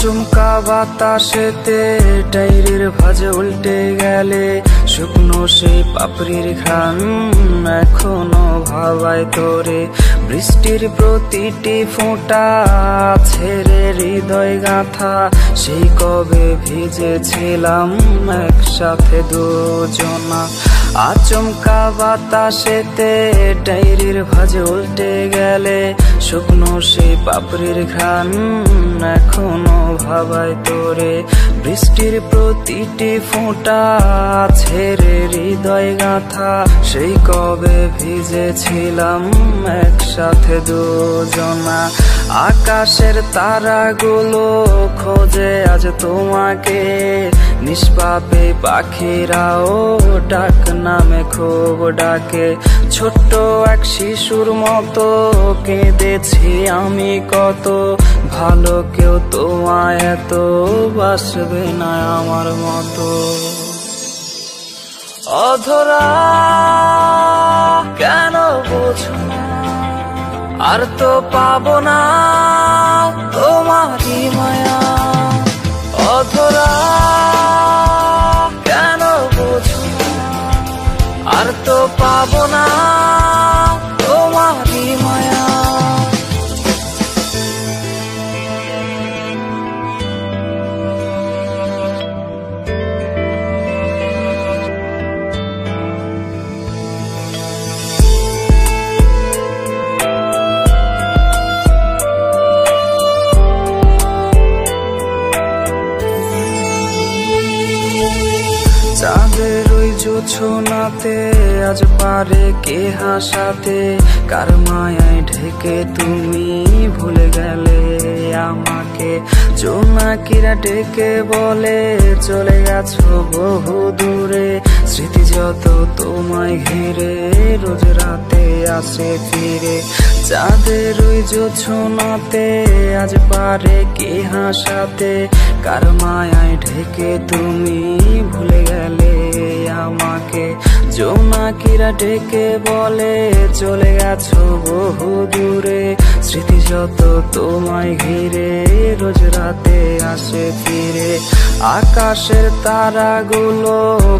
আচমকা বাতাসেতে ডাইরের ভাঁজে উল্টে গেলে শুকনো সেই পাপড়ির ঘ্রাণ এখনো ভাবায় তোরে। বৃষ্টির প্রতিটি ফোঁটা ছেড়ে হৃদয় গাঁথা, সেই কবে ভিজেছিলাম একসাথে দুজনা। আচমকা বাতাসেতে ডাইরির ভাঁজে উল্টে গেলে শুকনো সেই পাপড়ির ঘ্রাণ এখনো ভাবায় তোরে। বৃষ্টির প্রতিটি ফোঁটা ছেড়ে হৃদয় গাঁথা, সেই কবে ভিজেছিলাম একসাথে দুজনা। আকাশের তারাগুলো খোঁজে আজ তোমাকে, নিষ্পাপে পাখিরাও ডাক নামে খুব ডাকে। ছোট্ট এক শিশুর মতো কেঁদেছি আমি কত, ভালো কেউ তোমায় এত বাসবে না আমার মতো। অধরা কেন বোঝো না, আর তো পাবো না তোমারই মায়া। অধরা কেন বোঝো না, আর তো পাবো না তোমারই মায়া। চাঁদের ওই জোছনাতে আজ পারে কে হাসাতে, কার মায়ায় ঢেকে তুমি ভুলে গেলে আমাকে। জোনাকিরা ডেকে বলে চলে গেছো বহু দূরে, স্মৃতি যত তোমায় ঘিরে রোজ রাতে আসে ফিরে। চাঁদের ওই জোছনাতে আজ পারে কে হাসাতে, কার মায়ায় ঢেকে তুমি ভুলে গেলে আমাকে। জোনাকিরা ডেকে বলে চলে গেছো বহু দূরে, স্মৃতি যত তোমায় ঘিরে রোজ রাতে আসে ফিরে। আকাশের তারাগুলো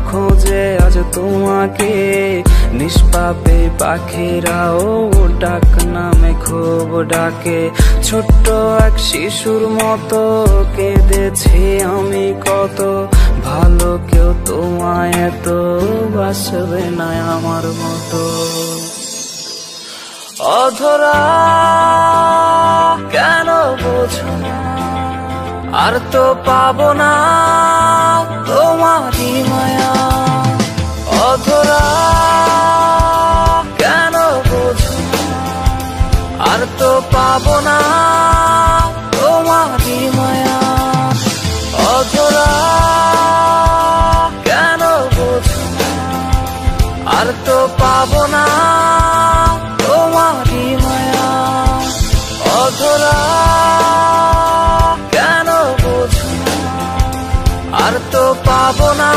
খোঁজে আজ তোমাকে, নিষ্পাপে পাখিরাও ডাক নামে খুব ডাকে। ছোট্ট এক শিশুর মতো কেঁদেছি আমি কত, ভালো কেউ তোমায় এত বাসবে না আমার মতো। অধরা কেন বোঝো না, আর তো পাবো না তোমারই মায়া। অধরা কেন বোঝো না, আর তো পাবো না তোমারই মায়া। অধরা কেন বোঝো না, আর তো পাবো না তোমারই মায়া। অধরা কেন বোঝো না, আর তো পাবো না।